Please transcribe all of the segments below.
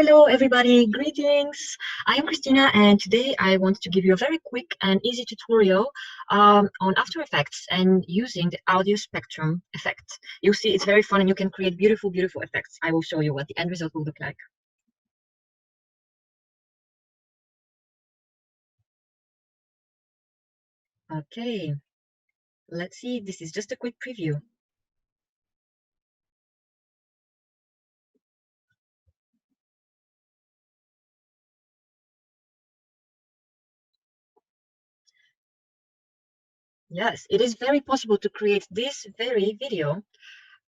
Hello, everybody. Greetings. I am Christina, and today I want to give you a very quick and easy tutorial on After Effects and using the audio spectrum effect. You'll see it's very fun, and you can create beautiful, beautiful effects. I will show you what the end result will look like. Okay, let's see. This is just a quick preview. Yes, it is very possible to create this very video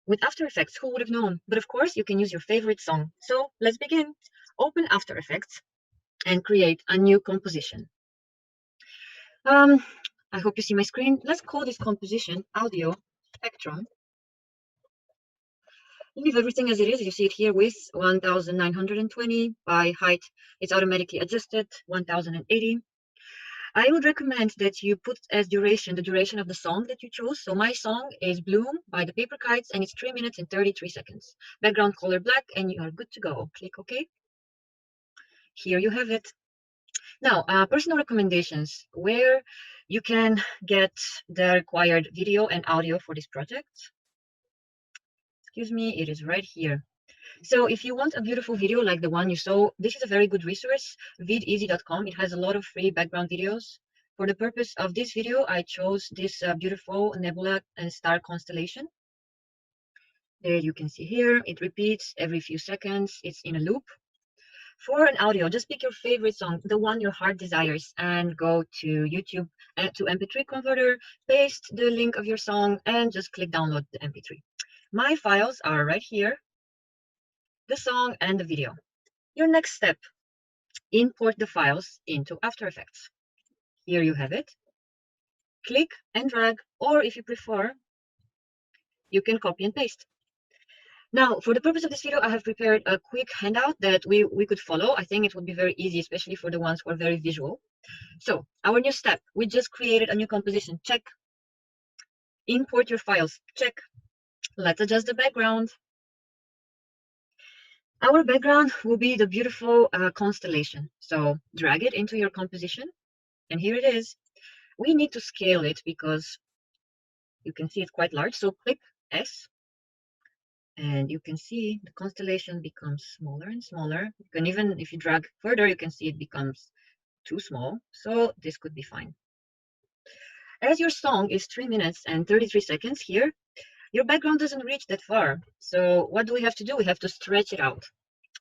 with After Effects. Who would have known? But of course, you can use your favorite song. So let's begin. Open After Effects and create a new composition. I hope you see my screen. Let's call this composition audio spectrum. Leave everything as it is. You see it here with 1920 by height. It's automatically adjusted 1080. I would recommend that you put as duration the duration of the song that you chose. So my song is Bloom by the Paper Kites, and it's 3 minutes and 33 seconds. Background color black, and you are good to go. Click OK. Here you have it. Now, personal recommendations, where you can get the required video and audio for this project. Excuse me, it is right here. So if you want a beautiful video like the one you saw, this is a very good resource, videasy.com. It has a lot of free background videos. For the purpose of this video, I chose this beautiful nebula and star constellation. There you can see here, it repeats every few seconds. It's in a loop. For an audio, just pick your favorite song, the one your heart desires, and go to YouTube and to MP3 converter, paste the link of your song, and just click download the MP3. My files are right here, the song and the video. Your next step, import the files into After Effects. Here you have it. Click and drag, or if you prefer, you can copy and paste. Now, for the purpose of this video, I have prepared a quick handout that we could follow. I think it would be very easy, especially for the ones who are very visual. So, our new step, we just created a new composition. Check. Import your files. Check. Let's adjust the background. Our background will be the beautiful constellation. So, drag it into your composition. And here it is. We need to scale it because you can see it's quite large. So, click S. And you can see the constellation becomes smaller and smaller. You can even, if you drag further, you can see it becomes too small. So this could be fine. As your song is 3 minutes and 33 seconds here, your background doesn't reach that far. So what do we have to do? We have to stretch it out.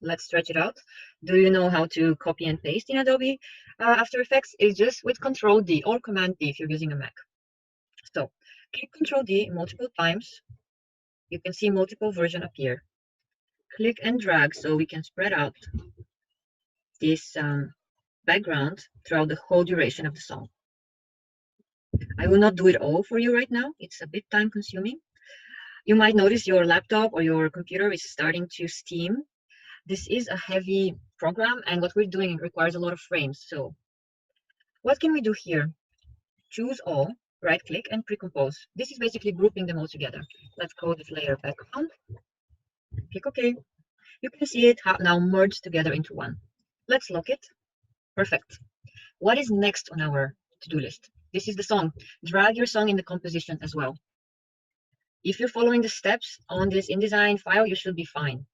Let's stretch it out. Do you know how to copy and paste in Adobe After Effects? It's just with Control D or Command D if you're using a Mac. So click Control D multiple times. You can see multiple versions appear. Click and drag so we can spread out this background throughout the whole duration of the song. I will not do it all for you right now. It's a bit time consuming. You might notice your laptop or your computer is starting to steam. This is a heavy program, and what we're doing requires a lot of frames. So what can we do here? Choose all, right click and pre-compose. This is basically grouping them all together. Let's call this layer background. Click OK. You can see it now merged together into one. Let's lock it. Perfect. What is next on our to-do list? This is the song. Drag your song in the composition as well. If you're following the steps on this InDesign file, you should be fine.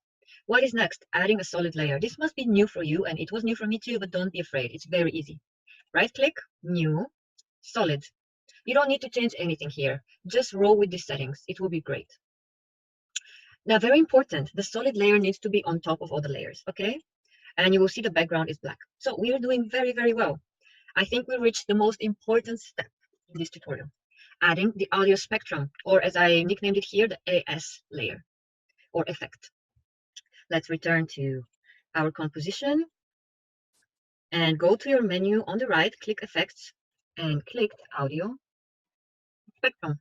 What is next? Adding a solid layer. This must be new for you, and it was new for me too, but don't be afraid. It's very easy. Right-click, New, Solid. You don't need to change anything here. Just roll with these settings. It will be great. Now, very important, the solid layer needs to be on top of all the layers, okay? And you will see the background is black. So we are doing very, very well. I think we reached the most important step in this tutorial, adding the audio spectrum, or as I nicknamed it here, the AS layer or effect. Let's return to our composition and go to your menu on the right, click Effects, and click Audio Spectrum.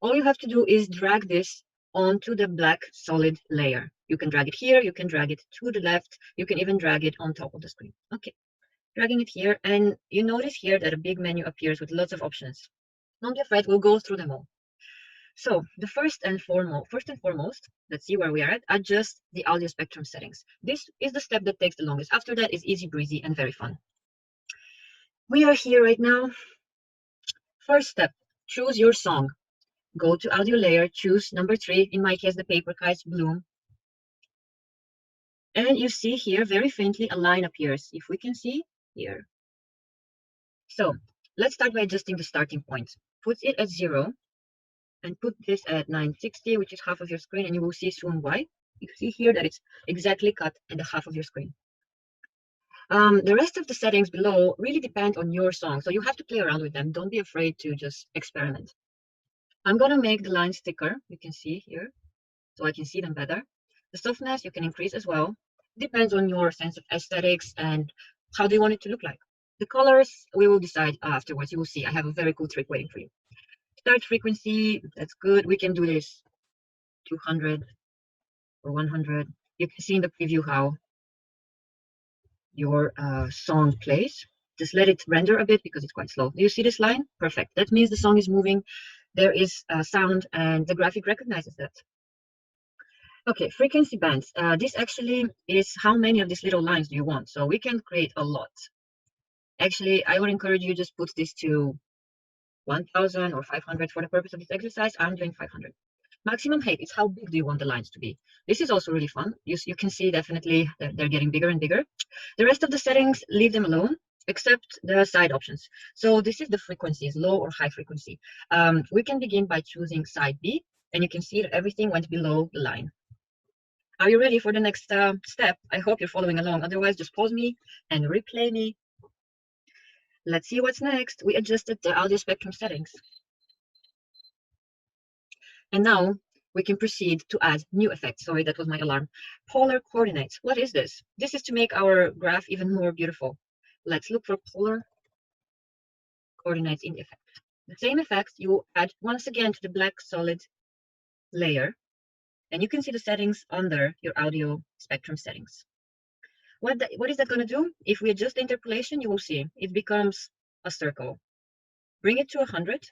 All you have to do is drag this onto the black solid layer. You can drag it here, you can drag it to the left, you can even drag it on top of the screen. Okay, dragging it here, and you notice here that a big menu appears with lots of options. Don't be afraid, we'll go through them all. So the first and foremost, let's see where we are at, adjust the audio spectrum settings. This is the step that takes the longest. After that is easy breezy and very fun. We are here right now. First step, choose your song. Go to audio layer, choose number 3, in my case the Paper Kites Bloom. And you see here very faintly a line appears, if we can see here. So let's start by adjusting the starting point. Put it at 0 and put this at 960, which is half of your screen, and you will see soon why. You see here that it's exactly cut at the half of your screen. The rest of the settings below really depend on your song, so you have to play around with them. Don't be afraid to just experiment. I'm gonna make the lines thicker, you can see here, so I can see them better. The softness you can increase as well. Depends on your sense of aesthetics and how do you want it to look like. The colors we will decide afterwards. You will see I have a very cool trick waiting for you. Start frequency, that's good. We can do this 200 or 100. You can see in the preview how your song plays. Just let it render a bit because it's quite slow. Do you see this line? Perfect. That means the song is moving. There is sound and the graphic recognizes that. Okay, frequency bands. This actually is how many of these little lines do you want? So we can create a lot. Actually, I would encourage you just put this to 1000 or 500 for the purpose of this exercise. I'm doing 500. Maximum height is how big do you want the lines to be. This is also really fun. You can see definitely that they're getting bigger and bigger. The rest of the settings, leave them alone, except the side options. So this is the frequencies, low or high frequency. We can begin by choosing side B, and you can see that everything went below the line. Are you ready for the next step? I hope you're following along. Otherwise, just pause me and replay me. Let's see what's next. We adjusted the audio spectrum settings. And now we can proceed to add new effects. Sorry, that was my alarm. Polar coordinates. What is this? This is to make our graph even more beautiful. Let's look for polar coordinates in the effect. The same effect you will add once again to the black solid layer. And you can see the settings under your audio spectrum settings. What is that going to do? If we adjust the interpolation, you will see it becomes a circle. Bring it to 100.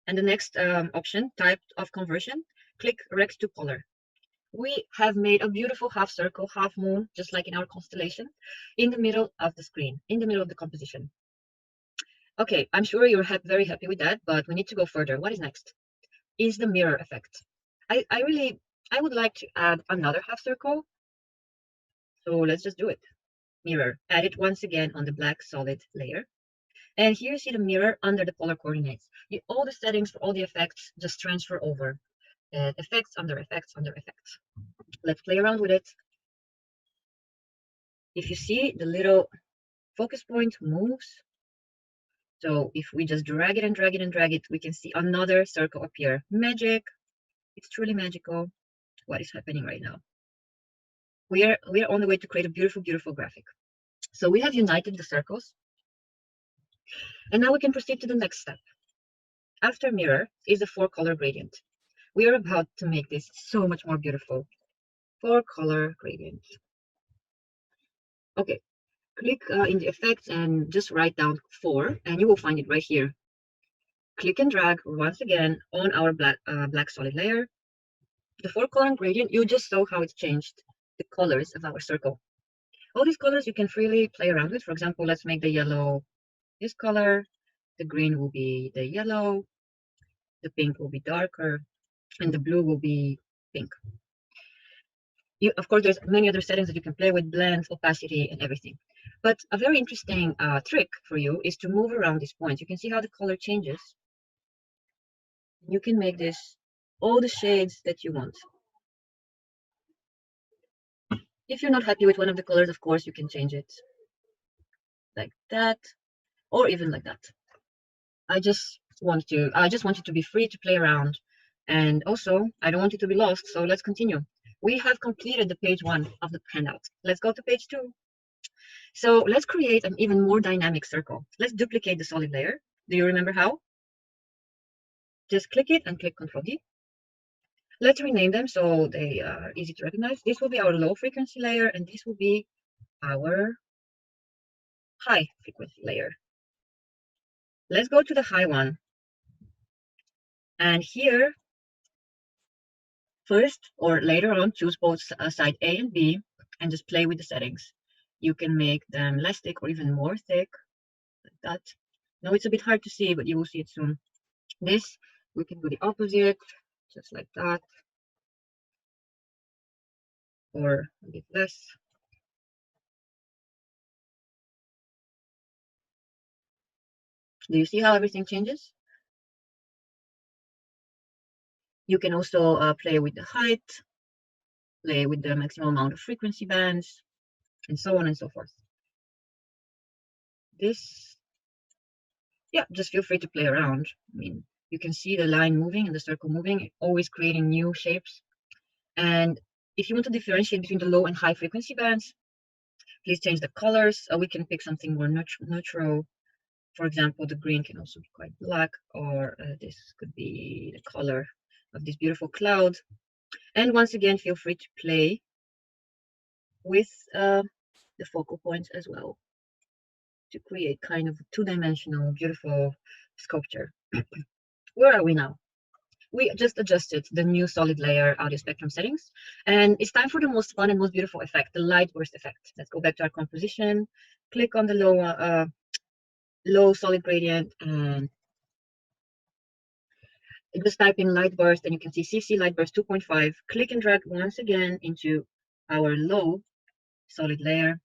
And the next option, type of conversion, click rect to polar. We have made a beautiful half circle, half moon, just like in our constellation, in the middle of the screen, in the middle of the composition. Okay, I'm sure you're very happy with that, but we need to go further. What is next? Is the mirror effect. I would like to add another half circle. So let's just do it. Mirror, add it once again on the black solid layer. And here you see the mirror under the polar coordinates. All the settings for all the effects just transfer over. Effects under effects under effects. Let's play around with it. If you see the little focus point moves, so if we just drag it and drag it and drag it, we can see another circle appear. Magic. It's truly magical. What is happening right now? We are on the way to create a beautiful, beautiful graphic. So we have united the circles. And now we can proceed to the next step. After mirror is the 4-color gradient. We are about to make this so much more beautiful. 4-color gradient. Okay, click in the effects and just write down 4, and you will find it right here. Click and drag once again on our black solid layer. The 4-color gradient, you just saw how it's changed the colors of our circle. All these colors you can freely play around with. For example, let's make the yellow this color, the green will be the yellow, the pink will be darker, and the blue will be pink. Of course, there's many other settings that you can play with, blends, opacity, and everything. But a very interesting trick for you is to move around these points. You can see how the color changes. You can make this all the shades that you want. If you're not happy with one of the colors, of course, you can change it like that, or even like that. I just want you to be free to play around. And also, I don't want you to be lost, so let's continue. We have completed the page 1 of the handout. Let's go to page 2. So let's create an even more dynamic circle. Let's duplicate the solid layer. Do you remember how? Just click it and click Ctrl D. Let's rename them so they are easy to recognize. This will be our low frequency layer, and this will be our high frequency layer. Let's go to the high one. And here First or later on, choose both side A and B and just play with the settings. You can make them less thick or even more thick, like that. Now it's a bit hard to see, but you will see it soon. This, we can do the opposite, just like that, or a bit less. Do you see how everything changes? You can also play with the height, play with the maximum amount of frequency bands, and so on and so forth. This, yeah, just feel free to play around. I mean, you can see the line moving and the circle moving, always creating new shapes. And if you want to differentiate between the low and high frequency bands, please change the colors. We can pick something more neutral. For example, the green can also be quite black, or this could be the color of this beautiful cloud. And once again, feel free to play with the focal points as well to create kind of a two-dimensional, beautiful sculpture. Where are we now? We just adjusted the new solid layer audio spectrum settings, and it's time for the most fun and most beautiful effect, the light burst effect. Let's go back to our composition, click on the low solid gradient, and just type in light burst, and you can see CC light burst 2.5. Click and drag once again into our low solid layer.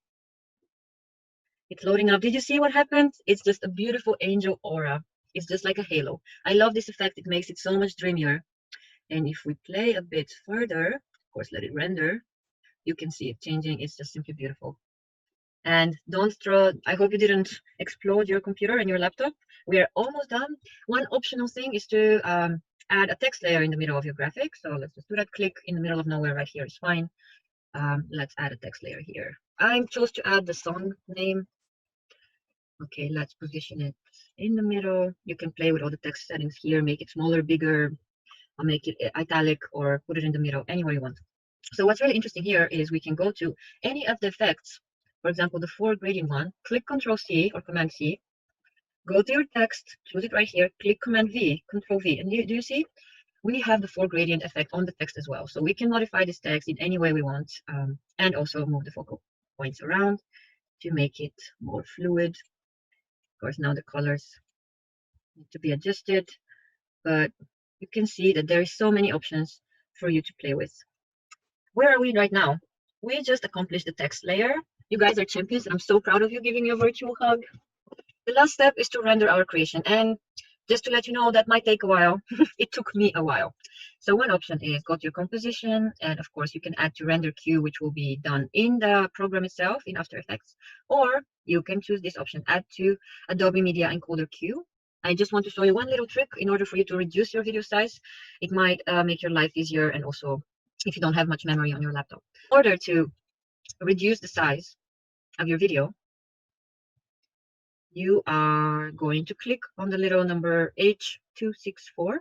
It's loading up. Did you see what happened? It's just a beautiful angel aura. It's just like a halo. I love this effect. It makes it so much dreamier. And if we play a bit further, of course, let it render, you can see it changing. It's just simply beautiful. And don't throw, I hope you didn't explode your computer and your laptop. We are almost done. One optional thing is to add a text layer in the middle of your graphic. So let's just do that. Click in the middle of nowhere right here is fine. Let's add a text layer here. I chose to add the song name. Okay, let's position it in the middle. You can play with all the text settings here, make it smaller, bigger, or make it italic, or put it in the middle, anywhere you want. So what's really interesting here is we can go to any of the effects. For example, the 4 gradient one, click Control C or Command C, go to your text, choose it right here, click Command V, Control V, and do you see? We have the 4 gradient effect on the text as well. So we can modify this text in any way we want, and also move the focal points around to make it more fluid. Of course, now the colors need to be adjusted, but you can see that there is so many options for you to play with. Where are we right now? We just accomplished the text layer. You guys are champions, and I'm so proud of you, giving you a virtual hug. The last step is to render our creation, and just to let you know, that might take a while. It took me a while. So one option is go to your composition, and of course you can add to render queue, which will be done in the program itself in After Effects, or you can choose this option, add to Adobe Media Encoder queue. I just want to show you one little trick in order for you to reduce your video size. It might make your life easier, and also if you don't have much memory on your laptop. In order to reduce the size of your video, you are going to click on the little number H264.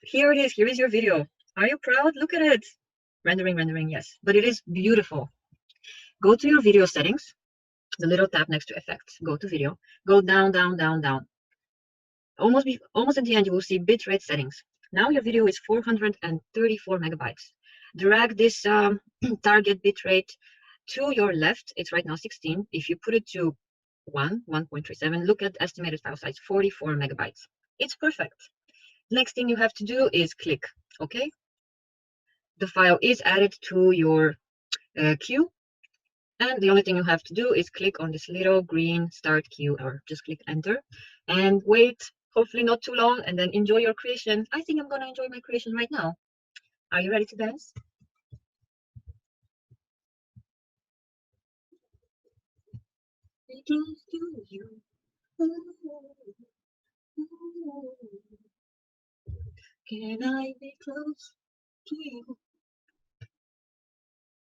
Here it is. Here is your video. Are you proud? Look at it. Rendering, yes. But it is beautiful. Go to your video settings, the little tab next to effects. Go to video. Go down, down, down, down. Almost at the end, you will see bitrate settings. Now your video is 434 megabytes. Drag this target bitrate to your left. It's right now 16. If you put it to 1.37, look at estimated file size, 44 megabytes. It's perfect. Next thing you have to do is click OK. The file is added to your queue, and the only thing you have to do is click on this little green start queue, or just click enter and wait, hopefully not too long, and then enjoy your creation. I think I'm going to enjoy my creation right now. Are you ready to dance? Be close to you. Can I be close to you?